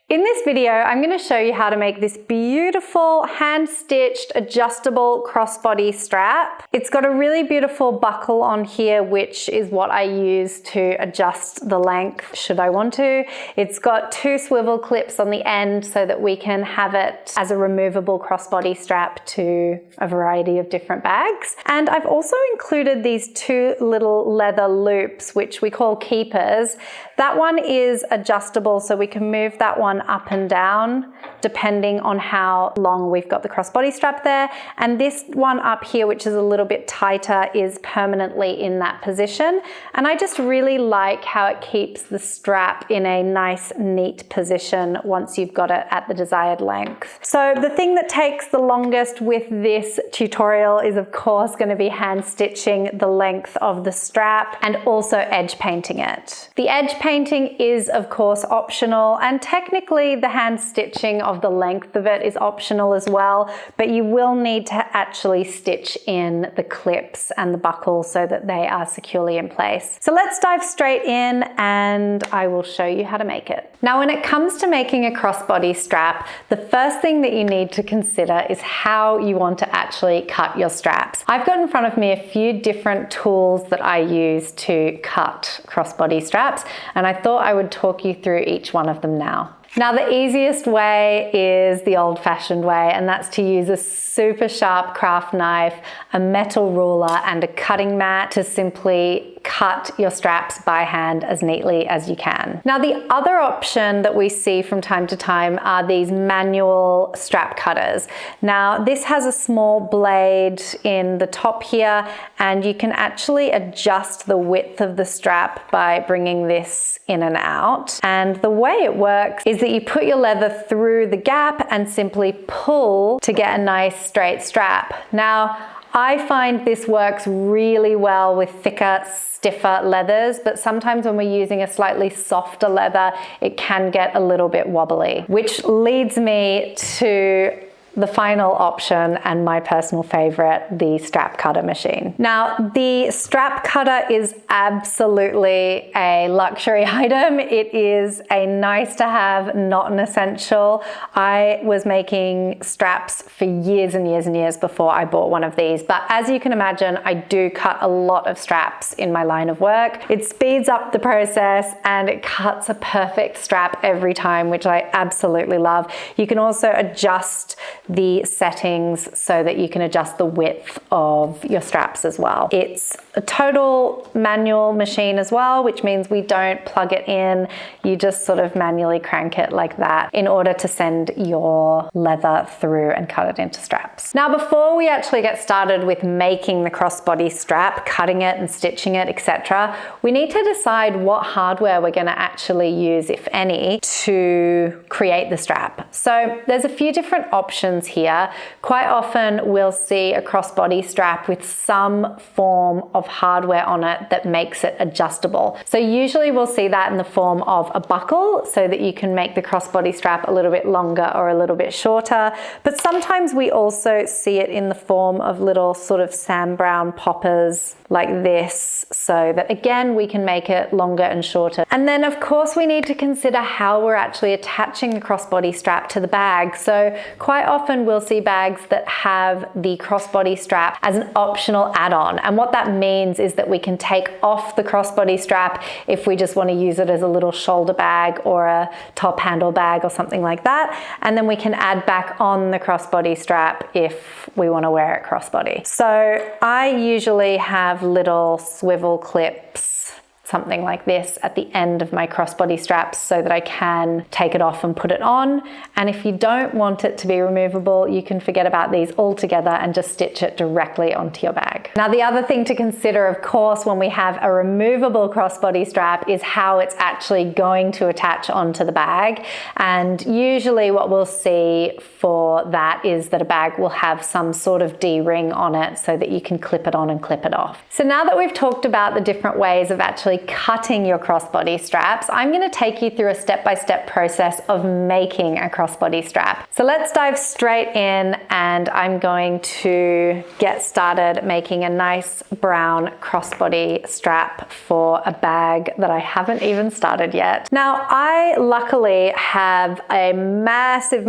In this video, I'm going to show you how to make this beautiful hand-stitched adjustable crossbody strap. It's got a really beautiful buckle on here, which is what I use to adjust the length should I want to. It's got two swivel clips on the end so that we can have it as a removable crossbody strap to a variety of different bags. And I've also included these two little leather loops, which we call keepers. That one is adjustable, so we can move that one up and down depending on how long we've got the crossbody strap there. And this one up here, which is a little bit tighter, is permanently in that position. And I just really like how it keeps the strap in a nice, neat position once you've got it at the desired length. So the thing that takes the longest with this tutorial is of course going to be hand stitching the length of the strap and also edge painting it. The edge painting is of course optional, and technically the hand stitching of the length of it is optional as well, but you will need to actually stitch in the clips and the buckle so that they are securely in place. So let's dive straight in and I will show you how to make it. Now, when it comes to making a crossbody strap, the first thing that you need to consider is how you want to actually cut your straps. I've got in front of me a few different tools that I use to cut crossbody straps, and I thought I would talk you through each one of them now. Now, the easiest way is the old-fashioned way, and that's to use a super sharp craft knife, a metal ruler, and a cutting mat to simply cut your straps by hand as neatly as you can. Now, the other option that we see from time to time are these manual strap cutters. Now, this has a small blade in the top here, and you can actually adjust the width of the strap by bringing this in and out. And the way it works is that you put your leather through the gap and simply pull to get a nice straight strap. Now, I find this works really well with thicker, stiffer leathers, but sometimes when we're using a slightly softer leather, it can get a little bit wobbly, which leads me to the final option and my personal favorite, the strap cutter machine. Now, the strap cutter is absolutely a luxury item. It is a nice to have, not an essential. I was making straps for years and years and years before I bought one of these, but as you can imagine, I do cut a lot of straps in my line of work. It speeds up the process and it cuts a perfect strap every time, which I absolutely love. You can also adjust the settings so that you can adjust the width of your straps as well. It's a total manual machine as well, which means we don't plug it in. You just sort of manually crank it like that in order to send your leather through and cut it into straps. Now, before we actually get started with making the crossbody strap, cutting it and stitching it, etc., we need to decide what hardware we're going to actually use, if any, to create the strap. So there's a few different options here. Quite often we'll see a crossbody strap with some form of hardware on it that makes it adjustable. So usually we'll see that in the form of a buckle so that you can make the crossbody strap a little bit longer or a little bit shorter. But sometimes we also see it in the form of little sort of Sam Browne poppers like this, so that again we can make it longer and shorter. And then of course we need to consider how we're actually attaching the crossbody strap to the bag. So quite often we'll see bags that have the crossbody strap as an optional add-on, and what that means is that we can take off the crossbody strap if we just want to use it as a little shoulder bag or a top handle bag or something like that, and then we can add back on the crossbody strap if we want to wear it crossbody. So I usually have little swivel clips, something like this, at the end of my crossbody straps so that I can take it off and put it on. And if you don't want it to be removable, you can forget about these altogether and just stitch it directly onto your bag. Now, the other thing to consider, of course, when we have a removable crossbody strap is how it's actually going to attach onto the bag. And usually what we'll see for that is that a bag will have some sort of D-ring on it so that you can clip it on and clip it off. So now that we've talked about the different ways of actually actually cutting your crossbody straps, I'm going to take you through a step-by-step process of making a crossbody strap. So let's dive straight in, and I'm going to get started making a nice brown crossbody strap for a bag that I haven't even started yet. Now, I luckily have a massive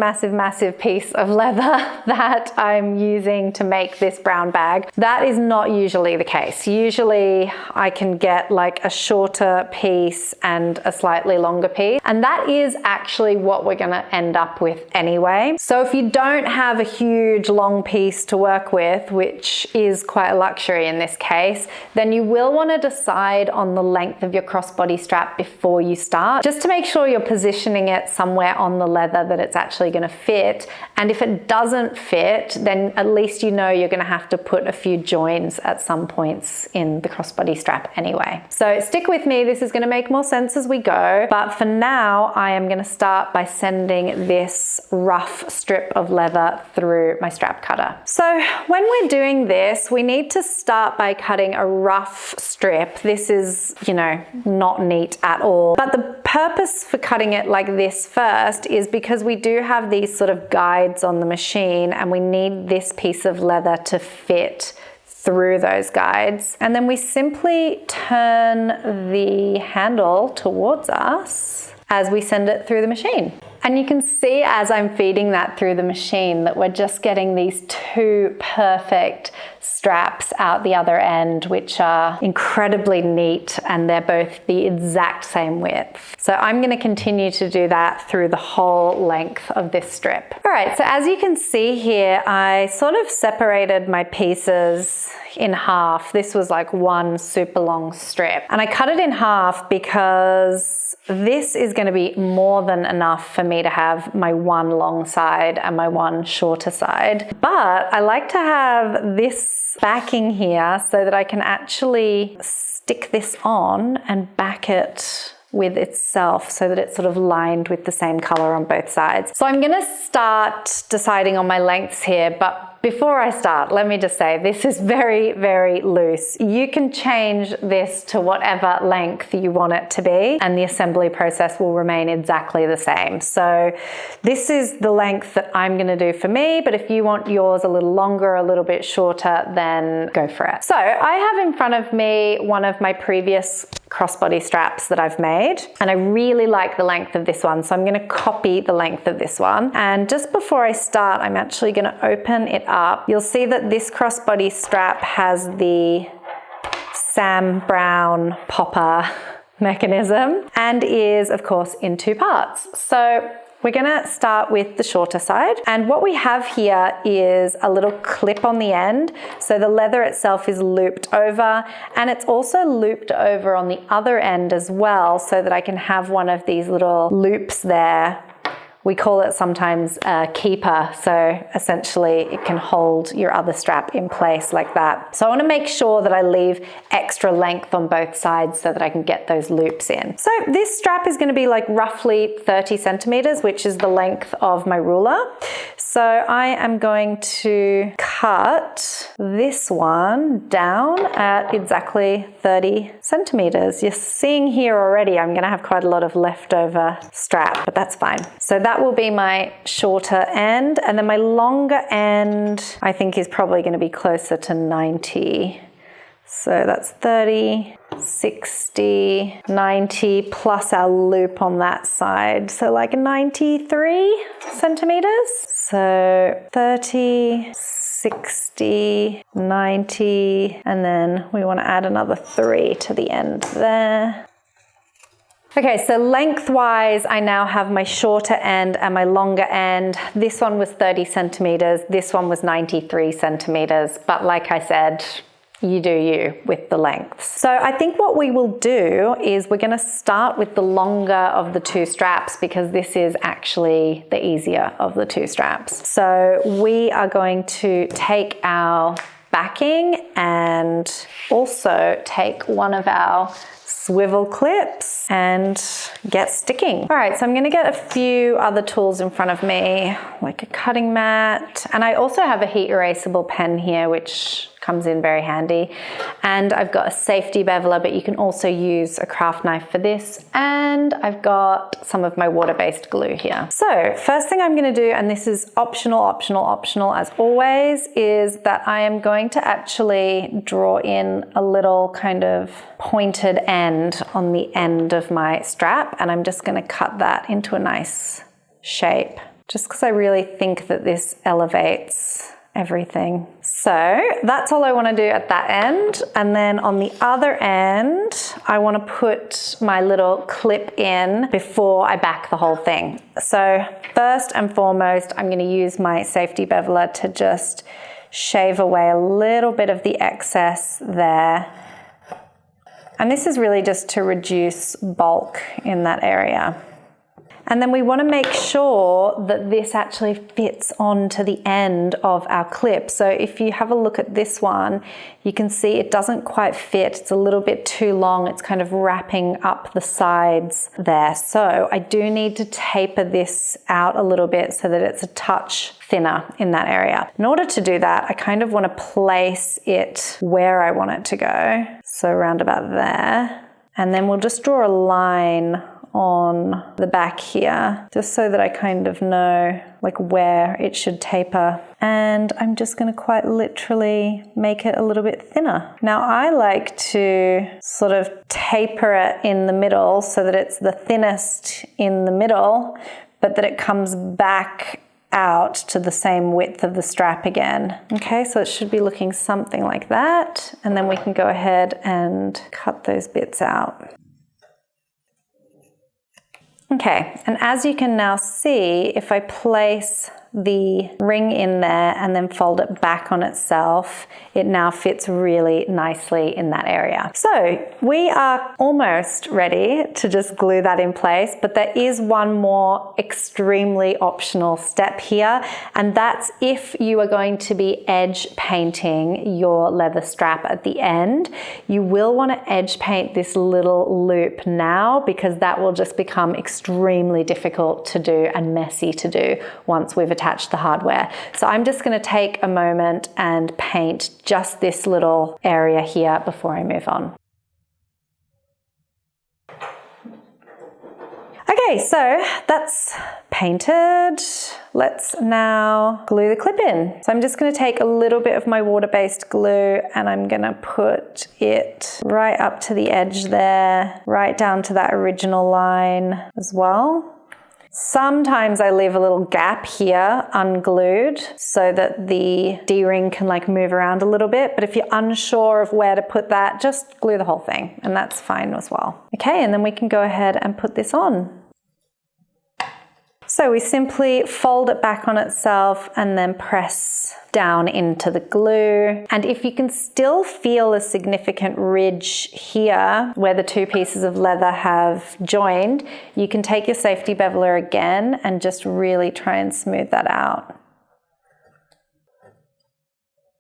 piece of leather that I'm using to make this brown bag. That is not usually the case. Usually I can get like a shorter piece and a slightly longer piece, and that is actually what we're gonna end up with anyway. So if you don't have a huge long piece to work with, which is quite a luxury in this case, then you will want to decide on the length of your crossbody strap before you start, just to make sure you're positioning it somewhere on the leather that it's actually going to fit. And if it doesn't fit, then at least you know you're going to have to put a few joins at some points in the crossbody strap anyway. So stick with me, this is going to make more sense as we go, but for now I am going to start by sending this rough strip of leather through my strap cutter. So when we're doing this, we need to start by cutting a rough strip. This is, you know, not neat at all, but the purpose for cutting it like this first is because we do have these sort of guides on the machine, and we need this piece of leather to fit through those guides. And then we simply turn the handle towards us as we send it through the machine. And you can see as I'm feeding that through the machine that we're just getting these two perfect straps out the other end, which are incredibly neat, and they're both the exact same width. So I'm going to continue to do that through the whole length of this strip. All right, so as you can see here, I sort of separated my pieces in half. This was like one super long strip, and I cut it in half because this is going to be more than enough for me to have my one long side and my one shorter side. But I like to have this backing here so that I can actually stick this on and back it with itself so that it's sort of lined with the same color on both sides. So I'm going to start deciding on my lengths here, but before I start, let me just say this is very loose. You can change this to whatever length you want it to be, and the assembly process will remain exactly the same. So this is the length that I'm going to do for me, but if you want yours a little longer, a little bit shorter, then go for it. So I have in front of me one of my previous crossbody straps that I've made, and I really like the length of this one, so I'm going to copy the length of this one. And just before I start, I'm actually going to open it up. You'll see that this crossbody strap has the Sam Brown popper mechanism and is of course in two parts. So we're gonna start with the shorter side, and what we have here is a little clip on the end. So the leather itself is looped over, and it's also looped over on the other end as well, so that I can have one of these little loops there. We call it sometimes a keeper, so essentially it can hold your other strap in place like that. So I want to make sure that I leave extra length on both sides so that I can get those loops in. So this strap is going to be like roughly 30 centimeters, which is the length of my ruler. So I am going to cut this one down at exactly 30 centimeters. You're seeing here already I'm going to have quite a lot of leftover strap, but that's fine. So that will be my shorter end, and then my longer end I think is probably going to be closer to 90. So that's 30, 60, 90 plus our loop on that side. So like 93 centimeters. So 30, 60, 90, and then we want to add another 3 to the end there. Okay, so lengthwise, I now have my shorter end and my longer end. This one was 30 centimeters, this one was 93 centimeters, but like I said, you do you with the lengths. So I think what we will do is we're going to start with the longer of the two straps, because this is actually the easier of the two straps. So we are going to take our backing and also take one of our swivel clips and get sticking. All right, so I'm gonna get a few other tools in front of me, like a cutting mat, and I also have a heat erasable pen here, which comes in very handy. And I've got a safety beveler, but you can also use a craft knife for this. And I've got some of my water-based glue here. So first thing I'm gonna do, and this is optional as always, is that I am going to actually draw in a little kind of pointed end on the end of my strap. And I'm just gonna cut that into a nice shape, just because I really think that this elevates everything. So that's all I want to do at that end. And then on the other end, I want to put my little clip in before I back the whole thing. So first and foremost, I'm going to use my safety beveler to just shave away a little bit of the excess there. And this is really just to reduce bulk in that area. And then we want to make sure that this actually fits onto the end of our clip. So if you have a look at this one, you can see it doesn't quite fit. It's a little bit too long. It's kind of wrapping up the sides there. So I do need to taper this out a little bit so that it's a touch thinner in that area. In order to do that, I kind of want to place it where I want it to go. So around about there. And then we'll just draw a line on the back here, just so that I kind of know like where it should taper. And I'm just going to quite literally make it a little bit thinner. Now I like to sort of taper it in the middle so that it's the thinnest in the middle, but that it comes back out to the same width of the strap again. Okay, so it should be looking something like that. And then we can go ahead and cut those bits out. Okay, and as you can now see, if I place the ring in there and then fold it back on itself, it now fits really nicely in that area. So we are almost ready to just glue that in place, but there is one more extremely optional step here, and that's if you are going to be edge painting your leather strap at the end, you will want to edge paint this little loop now, because that will just become extremely difficult to do and messy to do once we've attach the hardware. So I'm just going to take a moment and paint just this little area here before I move on. Okay, so that's painted. Let's now glue the clip in. So I'm just going to take a little bit of my water-based glue and I'm going to put it right up to the edge there, right down to that original line as well. Sometimes I leave a little gap here unglued so that the D-ring can like move around a little bit, but if you're unsure of where to put that, just glue the whole thing and that's fine as well. Okay, and then we can go ahead and put this on. So we simply fold it back on itself and then press down into the glue. And if you can still feel a significant ridge here where the two pieces of leather have joined, you can take your safety beveler again and just really try and smooth that out.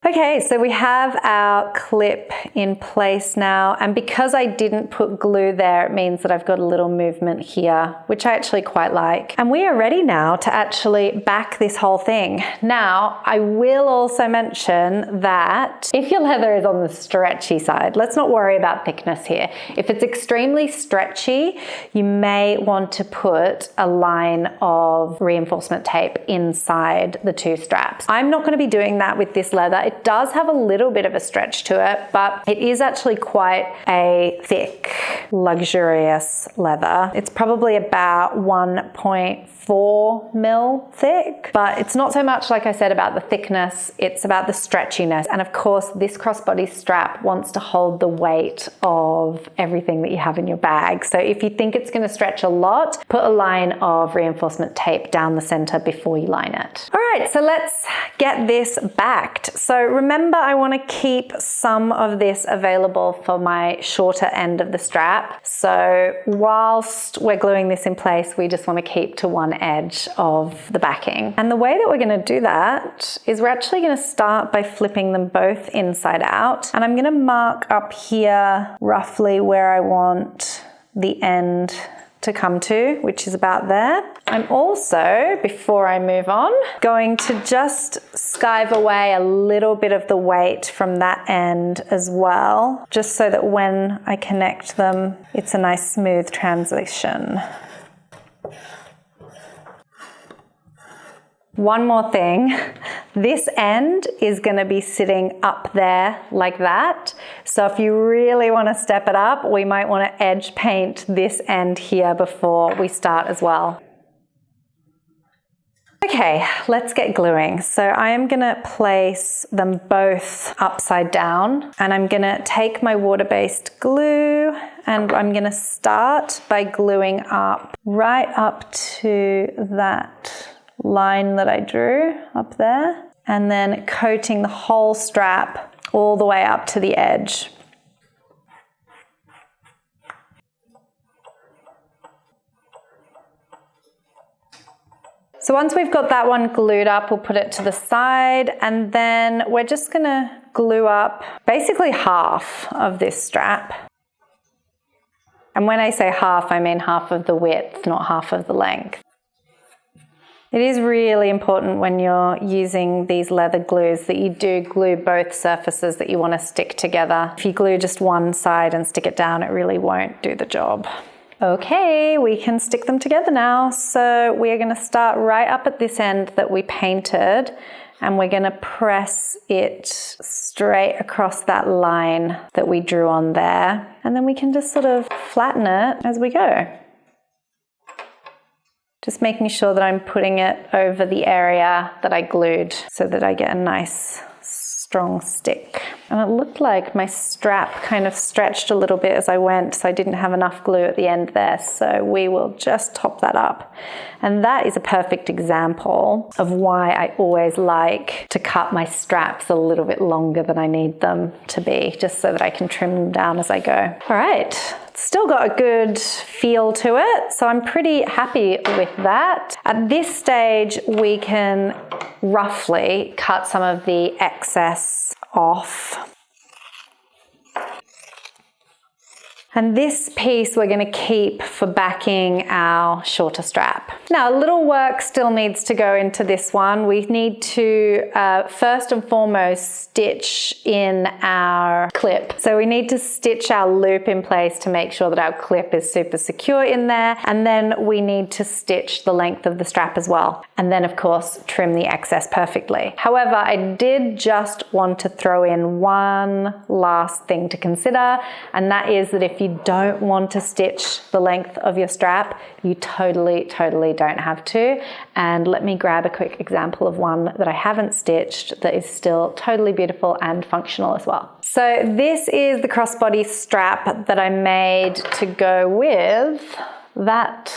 Okay, so we have our clip in place now, and because I didn't put glue there, it means that I've got a little movement here, which I actually quite like. And we are ready now to actually back this whole thing. Now, I will also mention that if your leather is on the stretchy side, let's not worry about thickness here. If it's extremely stretchy, you may want to put a line of reinforcement tape inside the two straps. I'm not going to be doing that with this leather. It does have a little bit of a stretch to it, but it is actually quite a thick, luxurious leather. It's probably about 1.4 mil thick, but it's not so much, like I said, about the thickness, it's about the stretchiness. And of course, this crossbody strap wants to hold the weight of everything that you have in your bag. So if you think it's going to stretch a lot, put a line of reinforcement tape down the center before you line it. All right, so let's get this backed. So remember, I want to keep some of this available for my shorter end of the strap. So whilst we're gluing this in place, we just want to keep to one edge of the backing. And the way that we're going to do that is we're actually going to start by flipping them both inside out. And I'm going to mark up here roughly where I want the end to come to, which is about there. I'm also, before I move on, going to just skive away a little bit of the weight from that end as well, just so that when I connect them, it's a nice smooth transition. One more thing, this end is going to be sitting up there like that. So if you really want to step it up, we might want to edge paint this end here before we start as well. Okay, let's get gluing. So I am going to place them both upside down, and I'm going to take my water-based glue and I'm going to start by gluing up right up to that line that I drew up there, and then coating the whole strap all the way up to the edge. So once we've got that one glued up, we'll put it to the side, and then we're just gonna glue up basically half of this strap. And when I say half, I mean half of the width, not half of the length. It is really important when you're using these leather glues that you do glue both surfaces that you want to stick together. If you glue just one side and stick it down, it really won't do the job. Okay, we can stick them together now. So we are going to start right up at this end that we painted, and we're going to press it straight across that line that we drew on there. And then we can just sort of flatten it as we go. Just making sure that I'm putting it over the area that I glued so that I get a nice strong stick. And it looked like my strap kind of stretched a little bit as I went, so I didn't have enough glue at the end there. So we will just top that up. And that is a perfect example of why I always like to cut my straps a little bit longer than I need them to be, just so that I can trim them down as I go. All right. Still got a good feel to it, so I'm pretty happy with that. At this stage, we can roughly cut some of the excess off. And this piece we're going to keep for backing our shorter strap. Now, a little work still needs to go into this one. We need to first and foremost stitch in our clip. So we need to stitch our loop in place to make sure that our clip is super secure in there. And then we need to stitch the length of the strap as well. And then of course, trim the excess perfectly. However, I did just want to throw in one last thing to consider, and that is that if you don't want to stitch the length of your strap, you totally don't have to. And let me grab a quick example of one that I haven't stitched that is still totally beautiful and functional as well. So this is the crossbody strap that I made to go with that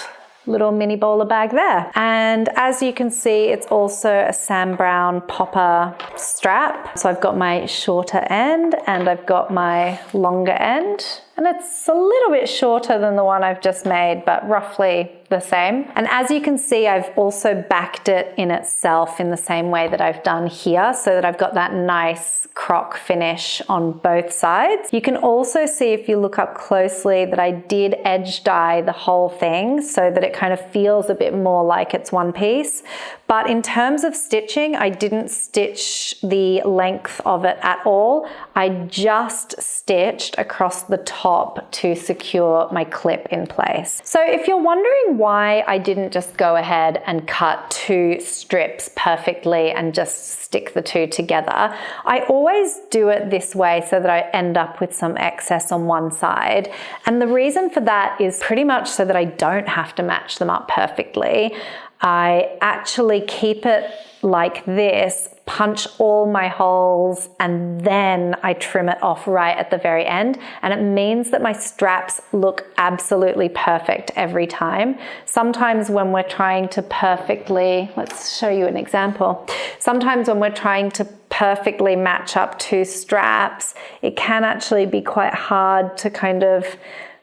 little mini bowler bag there. And as you can see, it's also a Sam Brown popper strap. So I've got my shorter end and I've got my longer end. And it's a little bit shorter than the one I've just made, but roughly the same. And as you can see, I've also backed it in itself in the same way that I've done here, so that I've got that nice croc finish on both sides. You can also see, if you look up closely, that I did edge dye the whole thing so that it kind of feels a bit more like it's one piece. But in terms of stitching, I didn't stitch the length of it at all. I just stitched across the top to secure my clip in place. So if you're wondering why I didn't just go ahead and cut two strips perfectly and just stick the two together, I always do it this way so that I end up with some excess on one side. And the reason for that is pretty much so that I don't have to match them up perfectly. I actually keep it like this, punch all my holes, and then I trim it off right at the very end. And it means that my straps look absolutely perfect every time. Sometimes when we're trying to perfectly, let's show you an example. Sometimes when we're trying to perfectly match up two straps, it can actually be quite hard to kind of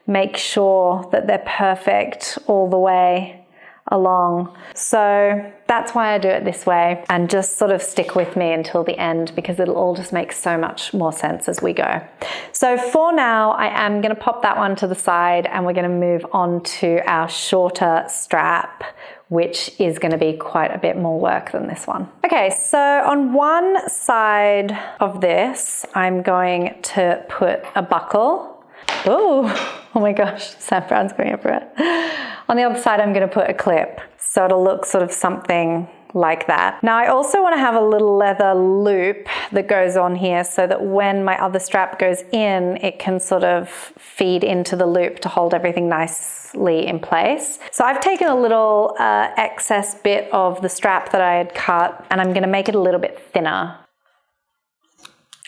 make sure that they're perfect all the way along. So that's why I do it this way, and just sort of stick with me until the end because it'll all just make so much more sense as we go. So for now, I am going to pop that one to the side and we're going to move on to our shorter strap, which is going to be quite a bit more work than this one. Okay, so on one side of this, I'm going to put a buckle. Oh my gosh, Sam Brown's going everywhere. On the other side, I'm going to put a clip. So it'll look sort of something like that. Now I also want to have a little leather loop that goes on here so that when my other strap goes in, it can sort of feed into the loop to hold everything nicely in place. So I've taken a little excess bit of the strap that I had cut and I'm going to make it a little bit thinner.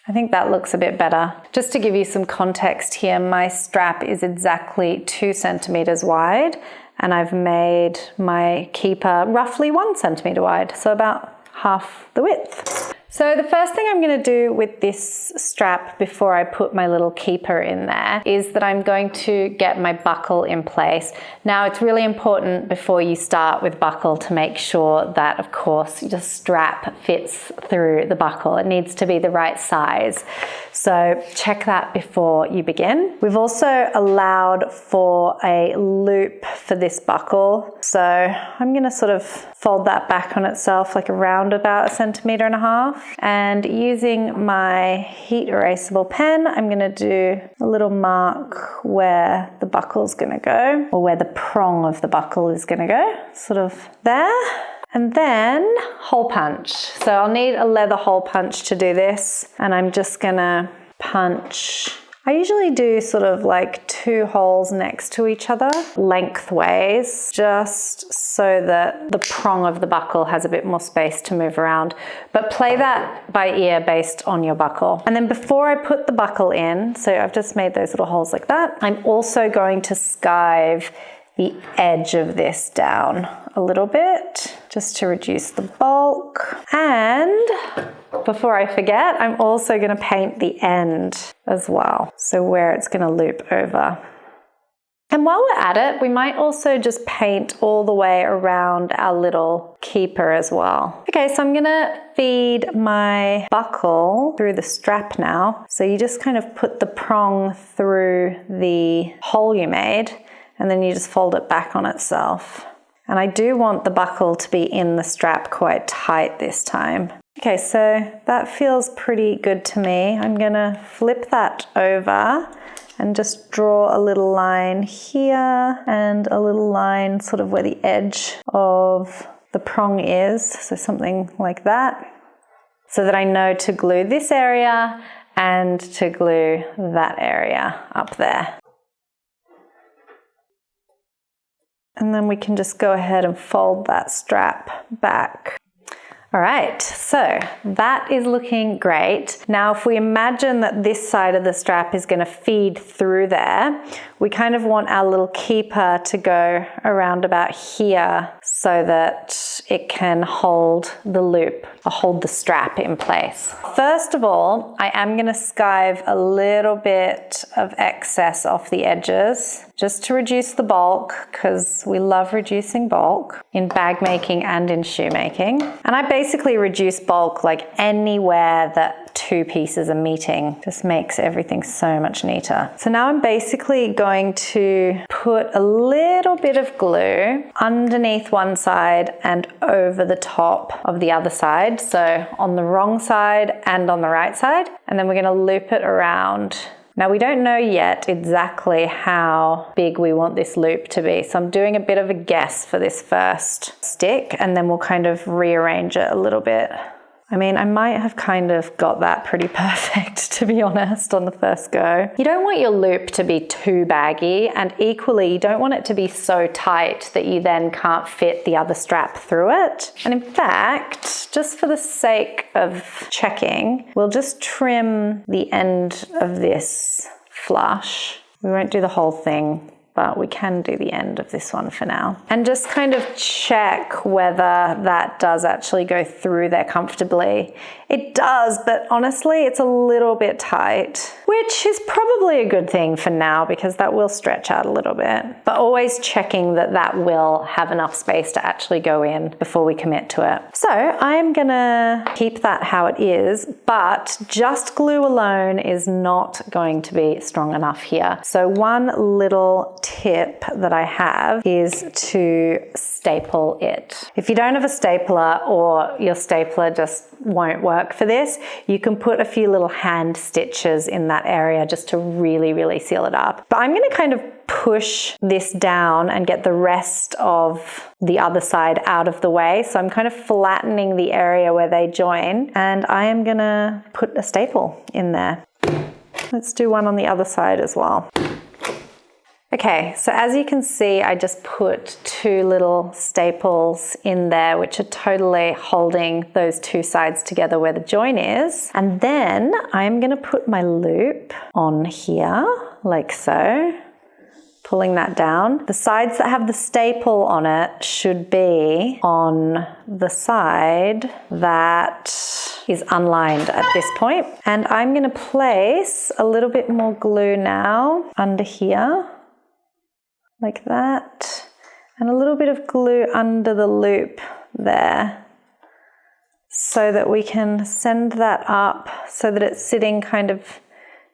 I think that looks a bit better. Just to give you some context here, my strap is exactly 2 centimeters wide and I've made my keeper roughly 1 centimeter wide, so about half the width. So the first thing I'm going to do with this strap before I put my little keeper in there is that I'm going to get my buckle in place. Now it's really important before you start with buckle to make sure that, of course, the strap fits through the buckle. It needs to be the right size. So check that before you begin. We've also allowed for a loop for this buckle. So I'm going to sort of fold that back on itself like around about 1.5 centimeters. And using my heat erasable pen, I'm going to do a little mark where the buckle is going to go, or where the prong of the buckle is going to go, sort of there. And then hole punch. So I'll need a leather hole punch to do this, and I'm just going to punch. I usually do sort of like 2 holes next to each other lengthways, just so that the prong of the buckle has a bit more space to move around. But play that by ear based on your buckle. And then before I put the buckle in, so I've just made those little holes like that, I'm also going to skive the edge of this down a little bit just to reduce the bulk. And before I forget, I'm also going to paint the end as well, so where it's going to loop over. And while we're at it, we might also just paint all the way around our little keeper as well. Okay, so I'm going to feed my buckle through the strap now. So you just kind of put the prong through the hole you made, and then you just fold it back on itself. And I do want the buckle to be in the strap quite tight this time. Okay, so that feels pretty good to me. I'm gonna flip that over and just draw a little line here and a little line sort of where the edge of the prong is, so something like that, so that I know to glue this area and to glue that area up there. And then we can just go ahead and fold that strap back. All right, so that is looking great. Now, if we imagine that this side of the strap is going to feed through there, we kind of want our little keeper to go around about here so that it can hold the loop, or hold the strap in place. First of all, I am going to skive a little bit of excess off the edges just to reduce the bulk, because we love reducing bulk in bag making and in shoemaking. And I basically reduce bulk like anywhere that 2 pieces are meeting. Just makes everything so much neater. So now I'm basically going to put a little bit of glue underneath one side and over the top of the other side. So on the wrong side and on the right side. And then we're going to loop it around. Now we don't know yet exactly how big we want this loop to be, so I'm doing a bit of a guess for this first stick, and then we'll kind of rearrange it a little bit. I mean, I might have kind of got that pretty perfect, to be honest, on the first go. You don't want your loop to be too baggy, and equally, you don't want it to be so tight that you then can't fit the other strap through it. And in fact, just for the sake of checking, we'll just trim the end of this flush. We won't do the whole thing but we can do the end of this one for now. And just kind of check whether that does actually go through there comfortably. It does, but honestly, it's a little bit tight, which is probably a good thing for now because that will stretch out a little bit. But always checking that that will have enough space to actually go in before we commit to it. So I'm gonna keep that how it is, but just glue alone is not going to be strong enough here. So one little tip that I have is to staple it. If you don't have a stapler or your stapler just won't work for this, you can put a few little hand stitches in that area just to really seal it up. But I'm going to kind of push this down and get the rest of the other side out of the way. So I'm kind of flattening the area where they join, and I am going to put a staple in there. Let's do one on the other side as well. Okay, so as you can see, I just put two little staples in there, which are totally holding those two sides together where the join is. And then I'm gonna put my loop on here, like so, pulling that down. The sides that have the staple on it should be on the side that is unlined at this point. And I'm gonna place a little bit more glue now under here, like that, and a little bit of glue under the loop there so that we can send that up so that it's sitting kind of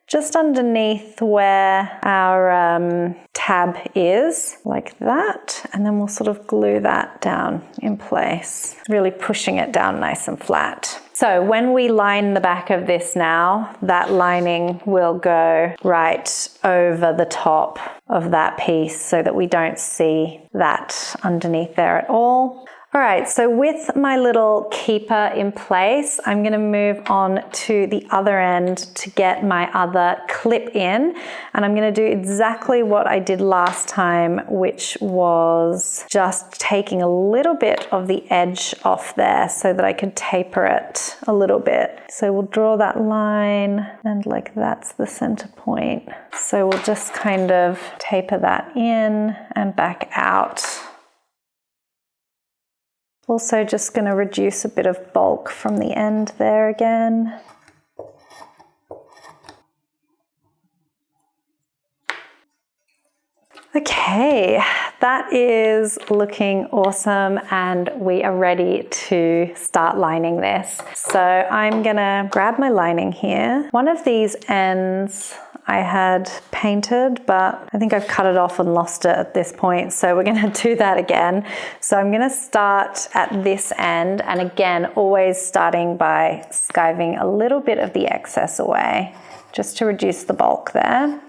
just underneath where our tab is, like that, and then we'll sort of glue that down in place, really pushing it down nice and flat. So when we line the back of this now, that lining will go right over the top of that piece so that we don't see that underneath there at all. All right, so with my little keeper in place, I'm gonna move on to the other end to get my other clip in, and I'm gonna do exactly what I did last time, which was just taking a little bit of the edge off there so that I could taper it a little bit. So we'll draw that line, and like that's the center point. So we'll just kind of taper that in and back out. Also just going to reduce a bit of bulk from the end there again. Okay, that is looking awesome, and we are ready to start lining this. So I'm gonna grab my lining here. One of these ends I had painted, but I think I've cut it off and lost it at this point, so we're gonna do that again. So I'm gonna start at this end, and again, always starting by skiving a little bit of the excess away, just to reduce the bulk there.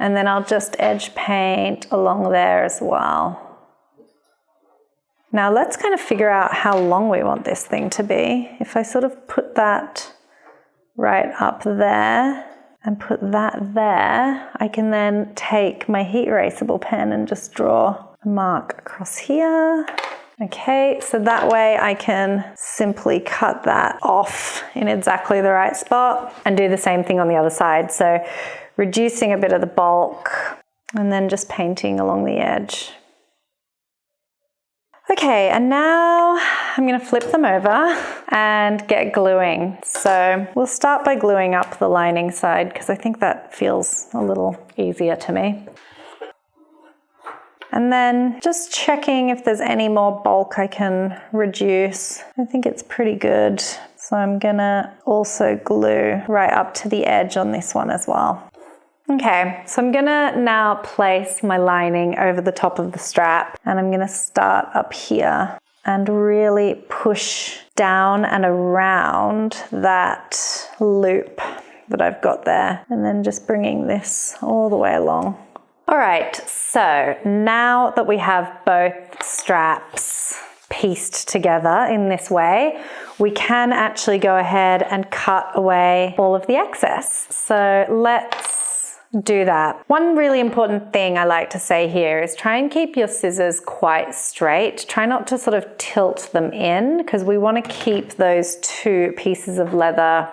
And then I'll just edge paint along there as well. Now let's kind of figure out how long we want this thing to be. If I sort of put that right up there and put that there, I can then take my heat erasable pen and just draw a mark across here. Okay, so that way I can simply cut that off in exactly the right spot and do the same thing on the other side. So reducing a bit of the bulk and then just painting along the edge. Okay, and now I'm gonna flip them over and get gluing. So we'll start by gluing up the lining side because I think that feels a little easier to me. And then just checking if there's any more bulk I can reduce. I think it's pretty good. So I'm gonna also glue right up to the edge on this one as well. Okay, so I'm gonna now place my lining over the top of the strap, and I'm gonna start up here and really push down and around that loop that I've got there, and then just bringing this all the way along. All right, so now that we have both straps pieced together in this way, we can actually go ahead and cut away all of the excess. So let's do that. One really important thing I like to say here is try and keep your scissors quite straight. Try not to sort of tilt them in, because we want to keep those two pieces of leather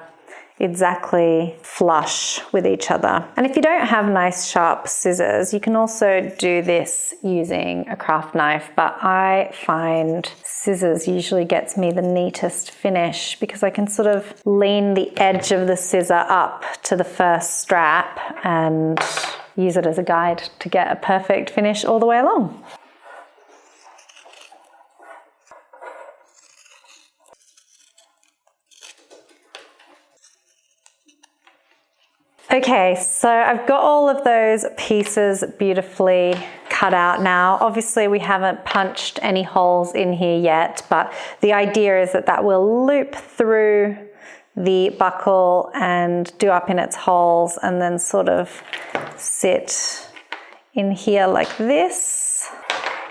exactly flush with each other. And if you don't have nice sharp scissors, you can also do this using a craft knife, but I find scissors usually gets me the neatest finish because I can sort of lean the edge of the scissor up to the first strap and use it as a guide to get a perfect finish all the way along. Okay, so I've got all of those pieces beautifully cut out now. Obviously we haven't punched any holes in here yet, but the idea is that that will loop through the buckle and do up in its holes and then sort of sit in here like this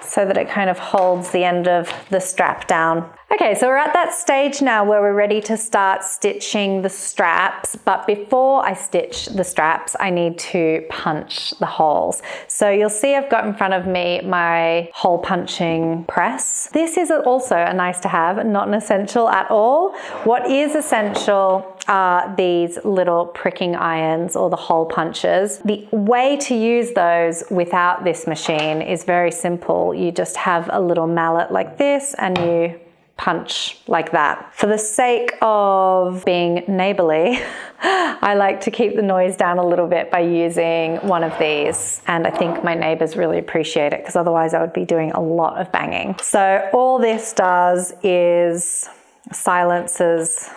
so that it kind of holds the end of the strap down. Okay, so we're at that stage now where we're ready to start stitching the straps, but before I stitch the straps, I need to punch the holes. So you'll see I've got in front of me my hole punching press. This is also a nice to have, not an essential at all. What is essential are these little pricking irons or the hole punchers. The way to use those without this machine is very simple. You just have a little mallet like this and you punch like that. For the sake of being neighborly, I like to keep the noise down a little bit by using one of these. And I think my neighbors really appreciate it because otherwise I would be doing a lot of banging. So all this does is silences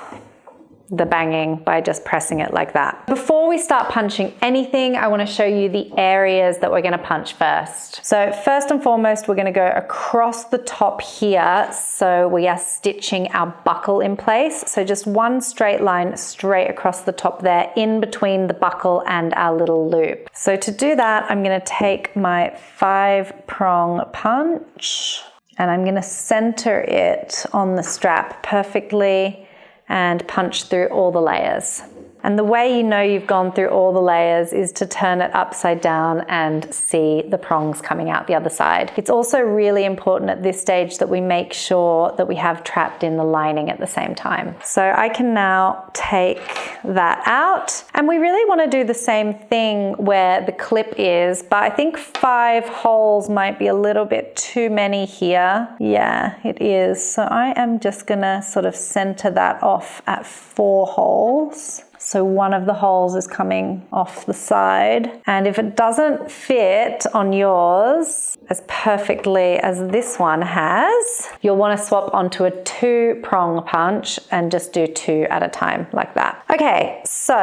the banging by just pressing it like that. Before we start punching anything, I want to show you the areas that we're going to punch first. So first and foremost, we're going to go across the top here. So we are stitching our buckle in place. So just one straight line straight across the top there in between the buckle and our little loop. So to do that, I'm going to take my 5-prong punch and I'm going to center it on the strap perfectly and punch through all the layers. And the way you know you've gone through all the layers is to turn it upside down and see the prongs coming out the other side. It's also really important at this stage that we make sure that we have trapped in the lining at the same time. So I can now take that out, and we really want to do the same thing where the clip is, but I think 5 holes might be a little bit too many here. Yeah, it is. So I am just gonna sort of center that off at 4 holes. So one of the holes is coming off the side. And if it doesn't fit on yours as perfectly as this one has, you'll want to swap onto a 2-prong punch and just do 2 at a time like that. Okay, so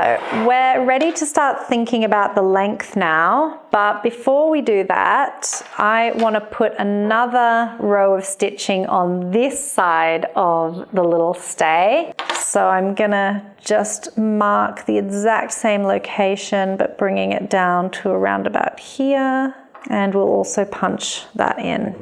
we're ready to start thinking about the length now. But before we do that, I want to put another row of stitching on this side of the little stay. So I'm gonna just mark the exact same location, but bringing it down to around about here. And we'll also punch that in,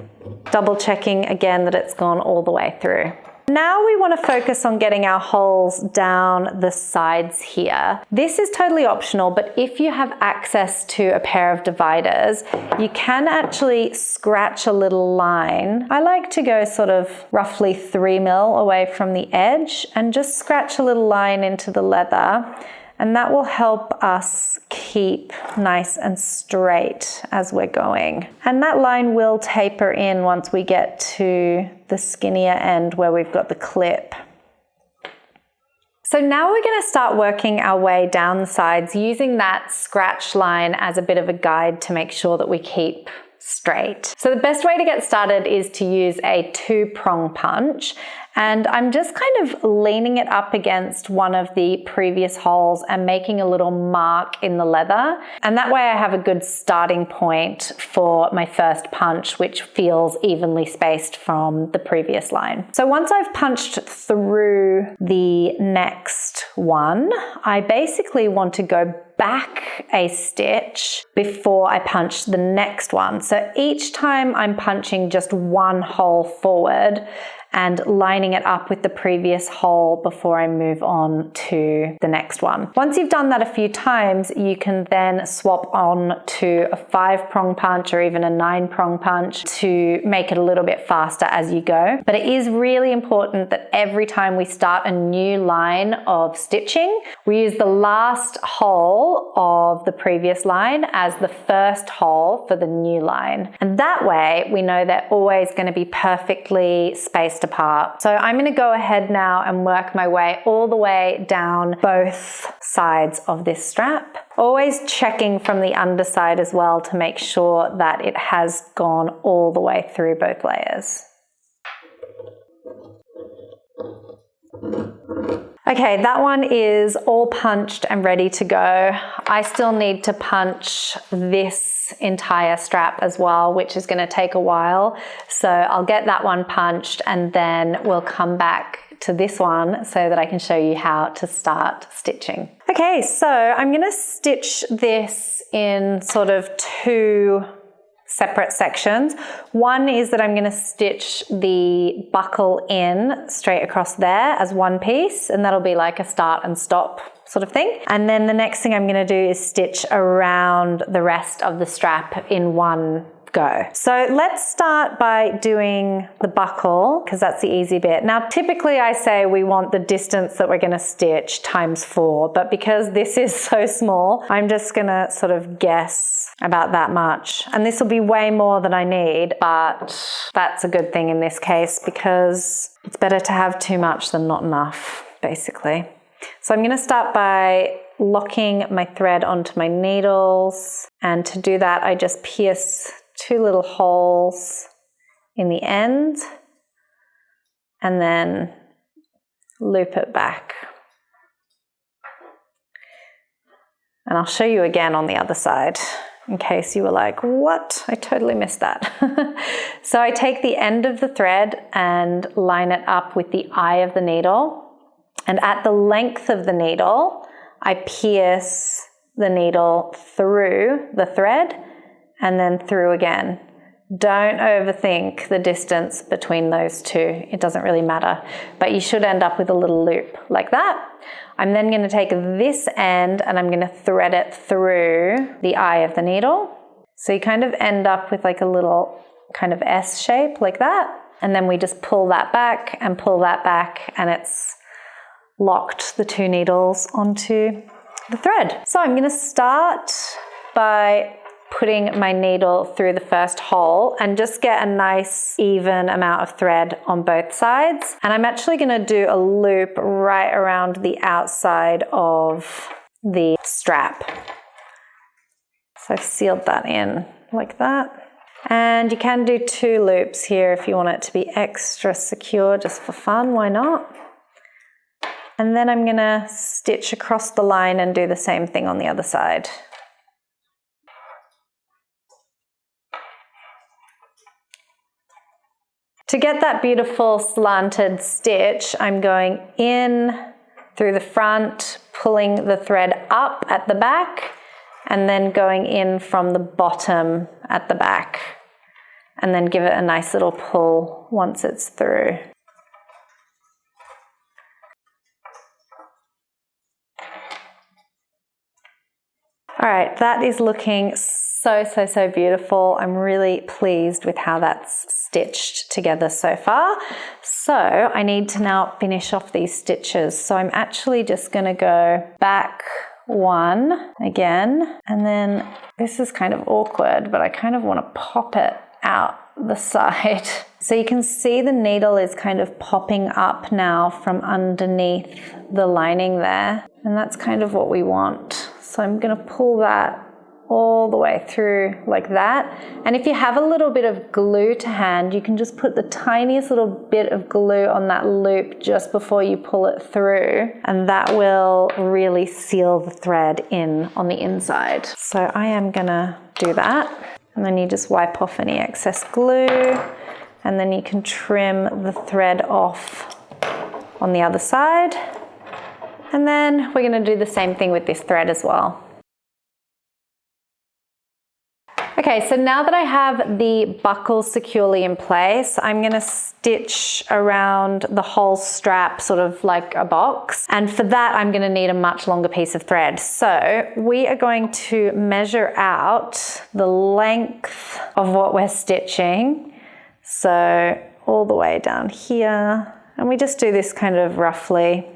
double checking again that it's gone all the way through. Now we want to focus on getting our holes down the sides here. This is totally optional, but if you have access to a pair of dividers, you can actually scratch a little line. I like to go sort of roughly 3 mil away from the edge and just scratch a little line into the leather. And that will help us keep nice and straight as we're going. And that line will taper in once we get to the skinnier end where we've got the clip. So now we're going to start working our way down the sides using that scratch line as a bit of a guide to make sure that we keep straight. So the best way to get started is to use a 2-prong punch. And I'm just kind of leaning it up against one of the previous holes and making a little mark in the leather. And that way I have a good starting point for my first punch, which feels evenly spaced from the previous line. So once I've punched through the next one, I basically want to go back a stitch before I punch the next one. So each time I'm punching just one hole forward, and lining it up with the previous hole before I move on to the next one. Once you've done that a few times, you can then swap on to a 5-prong punch or even a 9-prong punch to make it a little bit faster as you go. But it is really important that every time we start a new line of stitching, we use the last hole of the previous line as the first hole for the new line. And that way we know they're always going to be perfectly spaced apart. So I'm going to go ahead now and work my way all the way down both sides of this strap. Always checking from the underside as well to make sure that it has gone all the way through both layers. Okay, that one is all punched and ready to go. I still need to punch this entire strap as well, which is going to take a while. So I'll get that one punched and then we'll come back to this one so that I can show you how to start stitching. Okay, so I'm going to stitch this in sort of 2 separate sections. One is that I'm going to stitch the buckle in straight across there as one piece, and that'll be like a start and stop sort of thing. And then the next thing I'm going to do is stitch around the rest of the strap in one go. So let's start by doing the buckle because that's the easy bit. Now typically I say we want the distance that we're going to stitch times 4, but because this is so small, I'm just going to sort of guess about that much. And this will be way more than I need, but that's a good thing in this case because it's better to have too much than not enough, basically. So I'm going to start by locking my thread onto my needles, and to do that I just pierce 2 little holes in the end and then loop it back. And I'll show you again on the other side in case you were like, what? I totally missed that. So I take the end of the thread and line it up with the eye of the needle, and at the length of the needle I pierce the needle through the thread and then through again. Don't overthink the distance between those two. It doesn't really matter, but you should end up with a little loop like that. I'm then going to take this end and I'm going to thread it through the eye of the needle. So you kind of end up with like a little kind of S shape like that. And then we just pull that back and pull that back, and it's locked the 2 needles onto the thread. So I'm going to start by putting my needle through the first hole and just get a nice even amount of thread on both sides. And I'm actually going to do a loop right around the outside of the strap. So I've sealed that in like that. And you can do 2 loops here if you want it to be extra secure, just for fun, why not? And then I'm going to stitch across the line and do the same thing on the other side. To get that beautiful slanted stitch, I'm going in through the front, pulling the thread up at the back, and then going in from the bottom at the back, and then give it a nice little pull once it's through. All right, that is looking so beautiful. I'm really pleased with how that's stitched together so far. So I need to now finish off these stitches. So I'm actually just going to go back 1 again, and then this is kind of awkward, but I kind of want to pop it out the side. So you can see the needle is kind of popping up now from underneath the lining there, and that's kind of what we want. So I'm going to pull that all the way through like that. And if you have a little bit of glue to hand, you can just put the tiniest little bit of glue on that loop just before you pull it through, and that will really seal the thread in on the inside. So I am gonna do that, and then you just wipe off any excess glue, and then you can trim the thread off on the other side. And then we're gonna do the same thing with this thread as well. Okay, so now that I have the buckle securely in place, I'm gonna stitch around the whole strap sort of like a box. And for that, I'm gonna need a much longer piece of thread. So we are going to measure out the length of what we're stitching. So all the way down here. And we just do this kind of roughly.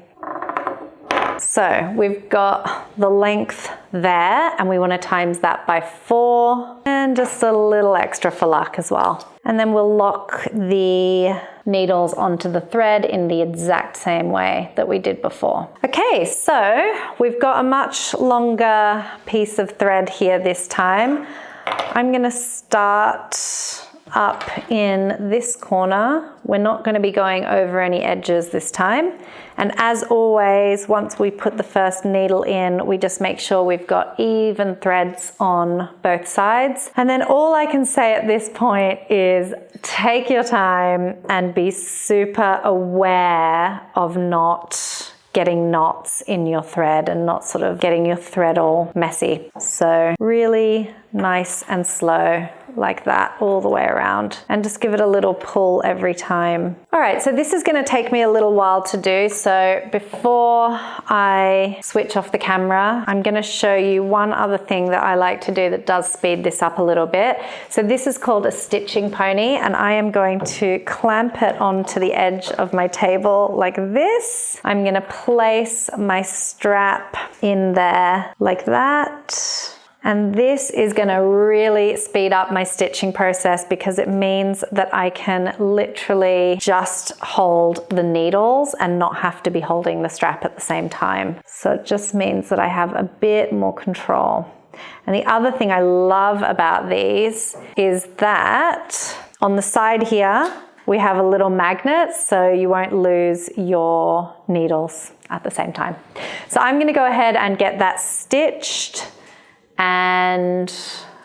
So we've got the length there and we want to times that by 4 and just a little extra for luck as well. And then we'll lock the needles onto the thread in the exact same way that we did before. Okay, so we've got a much longer piece of thread here this time. I'm going to start up in this corner. We're not going to be going over any edges this time. And as always, once we put the first needle in, we just make sure we've got even threads on both sides. And then all I can say at this point is take your time and be super aware of not getting knots in your thread and not sort of getting your thread all messy. So really nice and slow like that all the way around, and just give it a little pull every time. All right, so this is going to take me a little while to do. So before I switch off the camera, I'm going to show you one other thing that I like to do that does speed this up a little bit. So this is called a stitching pony, and I am going to clamp it onto the edge of my table like this. I'm going to place my strap in there like that. And this is going to really speed up my stitching process because it means that I can literally just hold the needles and not have to be holding the strap at the same time. So it just means that I have a bit more control. And the other thing I love about these is that on the side here, we have a little magnet so you won't lose your needles at the same time. So I'm going to go ahead and get that stitched. And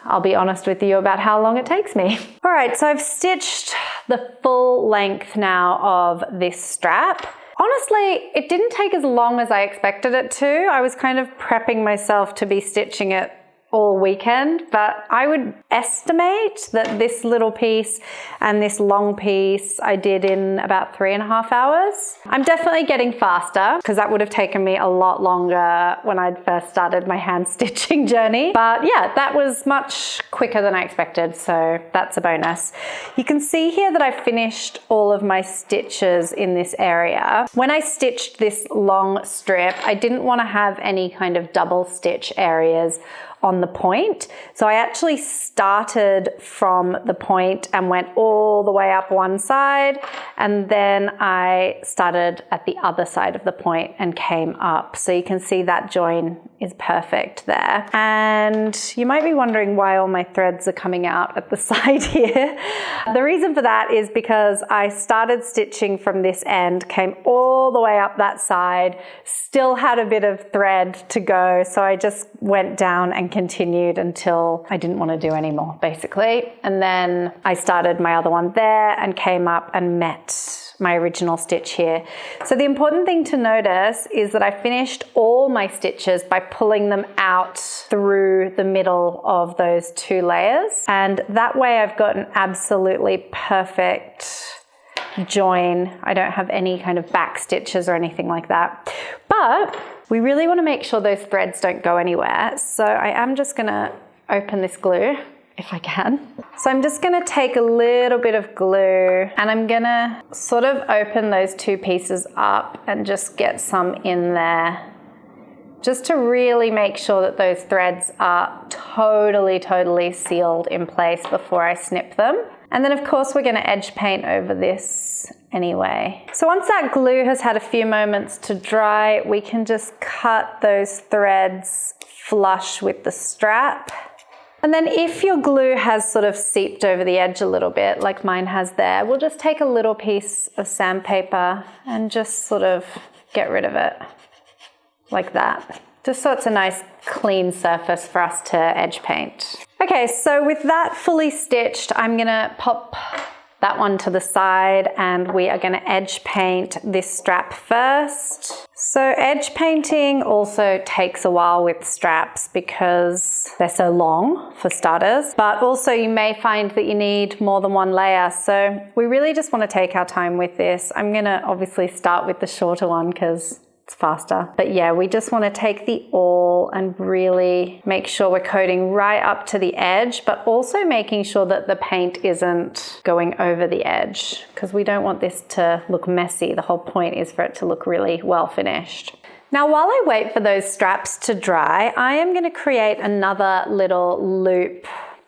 I'll be honest with you about how long it takes me. All right, so I've stitched the full length now of this strap. Honestly, it didn't take as long as I expected it to. I was kind of prepping myself to be stitching it all weekend, but I would estimate that this little piece and this long piece I did in about 3.5 hours. I'm definitely getting faster because that would have taken me a lot longer when I'd first started my hand stitching journey. But yeah, that was much quicker than I expected, so that's a bonus. You can see here that I finished all of my stitches in this area. When I stitched this long strip, I didn't want to have any kind of double stitch areas on the point. So I actually started from the point and went all the way up one side, and then I started at the other side of the point and came up. So you can see that join is perfect there. And you might be wondering why all my threads are coming out at the side here. The reason for that is because I started stitching from this end, came all the way up that side, still had a bit of thread to go. So I just went down and continued until I didn't want to do anymore, basically. And then I started my other one there and came up and met my original stitch here. So the important thing to notice is that I finished all my stitches by pulling them out through the middle of those 2 layers. And that way I've got an absolutely perfect join. I don't have any kind of back stitches or anything like that. But we really want to make sure those threads don't go anywhere. So I am just going to open this glue if I can. So I'm just going to take a little bit of glue and I'm going to sort of open those 2 pieces up and just get some in there, just to really make sure that those threads are totally sealed in place before I snip them. And then of course we're going to edge paint over this anyway. So once that glue has had a few moments to dry, we can just cut those threads flush with the strap. And then if your glue has sort of seeped over the edge a little bit, like mine has there, we'll just take a little piece of sandpaper and just sort of get rid of it like that. Just so it's a nice clean surface for us to edge paint. Okay, so with that fully stitched, I'm gonna pop that one to the side, and we are going to edge paint this strap first. So edge painting also takes a while with straps because they're so long for starters, but also you may find that you need more than one layer. So we really just want to take our time with this. I'm going to obviously start with the shorter one because it's faster. But yeah, we just want to take the awl and really make sure we're coating right up to the edge, but also making sure that the paint isn't going over the edge because we don't want this to look messy. The whole point is for it to look really well finished. Now, while I wait for those straps to dry, I am going to create another little loop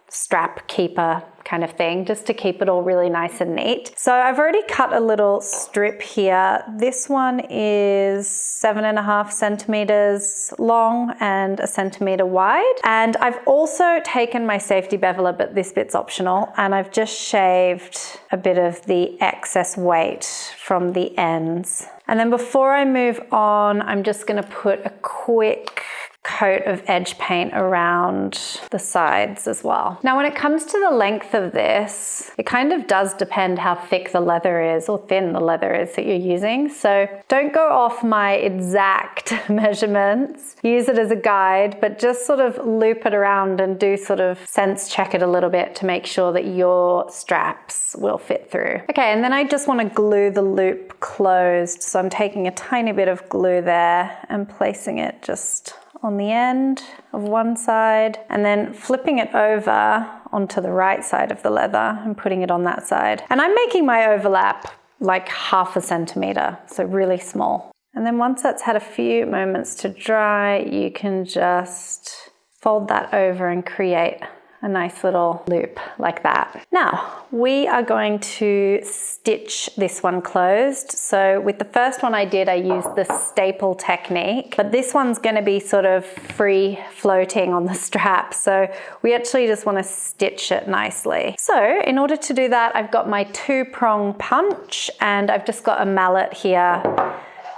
strap keeper kind of thing, just to keep it all really nice and neat. So I've already cut a little strip here. This one is 7.5 centimeters long and 1 centimeter wide. And I've also taken my safety beveler, but this bit's optional, and I've just shaved a bit of the excess weight from the ends. And then before I move on, I'm just going to put a quick coat of edge paint around the sides as well. Now, when it comes to the length of this, it kind of does depend how thick the leather is or thin the leather is that you're using. So don't go off my exact measurements. Use it as a guide, but just sort of loop it around and do sort of sense check it a little bit to make sure that your straps will fit through. Okay, and then I just want to glue the loop closed. So I'm taking a tiny bit of glue there and placing it just on the end of one side and then flipping it over onto the right side of the leather and putting it on that side. And I'm making my overlap like 0.5 centimeter, so really small. And then once that's had a few moments to dry, you can just fold that over and create a nice little loop like that. Now, we are going to stitch this one closed. So with the first one I did, I used the staple technique, but this one's going to be sort of free floating on the strap. So we actually just want to stitch it nicely. So in order to do that, I've got my 2-prong punch and I've just got a mallet here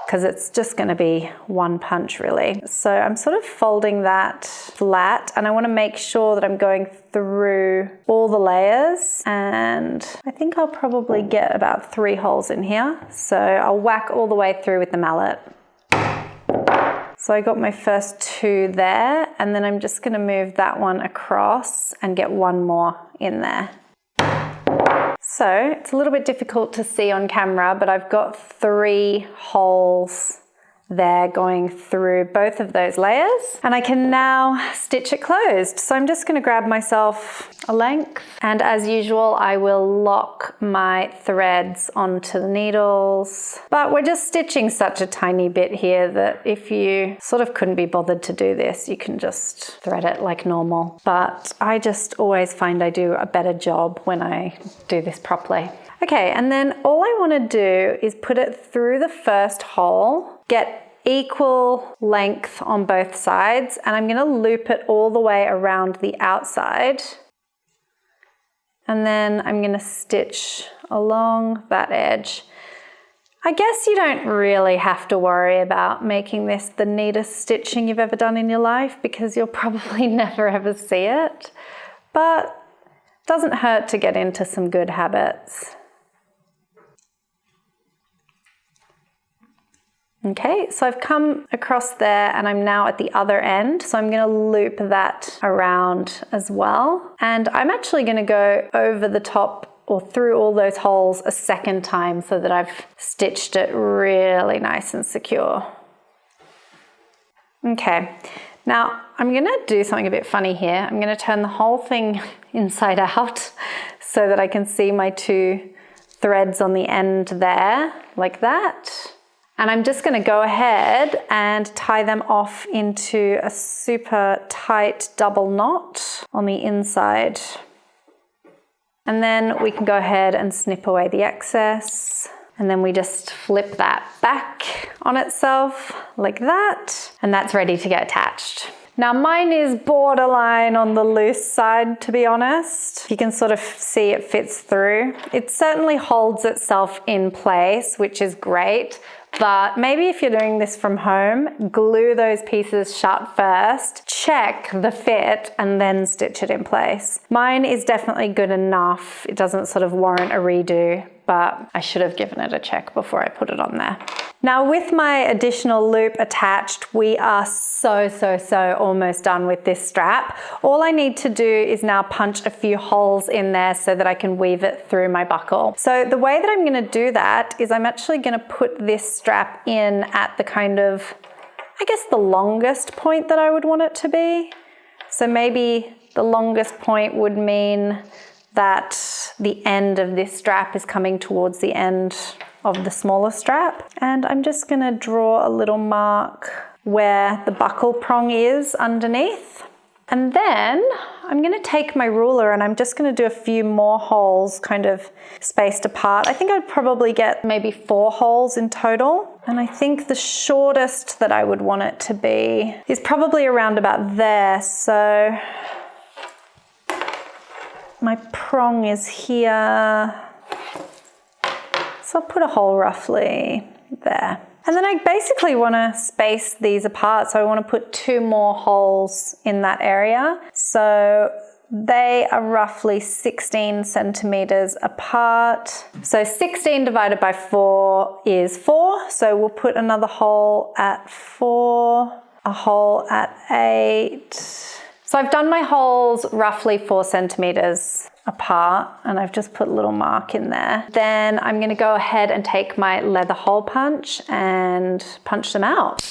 because it's just going to be one punch really. So I'm sort of folding that flat and I want to make sure that I'm going through all the layers, and I think I'll probably get about 3 holes in here. So I'll whack all the way through with the mallet. So I got my first 2 there, and then I'm just going to move that one across and get 1 more in there. So it's a little bit difficult to see on camera, but I've got 3 holes there going through both of those layers, and I can now stitch it closed. So I'm just going to grab myself a length, and as usual I will lock my threads onto the needles, but we're just stitching such a tiny bit here that if you sort of couldn't be bothered to do this, you can just thread it like normal, but I just always find I do a better job when I do this properly. Okay, and then all I want to do is put it through the first hole, get equal length on both sides, and I'm going to loop it all the way around the outside. And then I'm going to stitch along that edge. I guess you don't really have to worry about making this the neatest stitching you've ever done in your life because you'll probably never ever see it, but it doesn't hurt to get into some good habits. Okay, so I've come across there and I'm now at the other end. So I'm going to loop that around as well. And I'm actually going to go over the top or through all those holes a second time so that I've stitched it really nice and secure. Okay, now I'm going to do something a bit funny here. I'm going to turn the whole thing inside out so that I can see my 2 threads on the end there, like that. And I'm just going to go ahead and tie them off into a super tight double knot on the inside. And then we can go ahead and snip away the excess. And then we just flip that back on itself like that. And that's ready to get attached. Now mine is borderline on the loose side, to be honest. You can sort of see it fits through. It certainly holds itself in place, which is great. But maybe if you're doing this from home, glue those pieces shut first, check the fit, and then stitch it in place. Mine is definitely good enough. It doesn't sort of warrant a redo, but I should have given it a check before I put it on there. Now with my additional loop attached, we are so almost done with this strap. All I need to do is now punch a few holes in there so that I can weave it through my buckle. So the way that I'm gonna do that is I'm actually gonna put this strap in at the kind of, I guess the longest point that I would want it to be. So maybe the longest point would mean that the end of this strap is coming towards the end of the smaller strap. And I'm just gonna draw a little mark where the buckle prong is underneath. And then I'm gonna take my ruler and I'm just gonna do a few more holes kind of spaced apart. I think I'd probably get maybe 4 holes in total. And I think the shortest that I would want it to be is probably around about there. So my prong is here. So I'll put a hole roughly there. And then I basically want to space these apart. So I want to put 2 more holes in that area. So they are roughly 16 centimeters apart. So 16 divided by 4 is 4. So we'll put another hole at 4, a hole at 8. So I've done my holes roughly 4 centimeters apart, and I've just put a little mark in there. Then I'm gonna go ahead and take my leather hole punch and punch them out.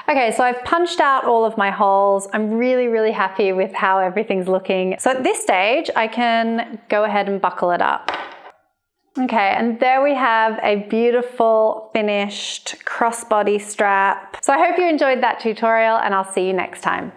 Okay, so I've punched out all of my holes. I'm really happy with how everything's looking. So at this stage, I can go ahead and buckle it up. Okay, and there we have a beautiful finished crossbody strap. So I hope you enjoyed that tutorial, and I'll see you next time.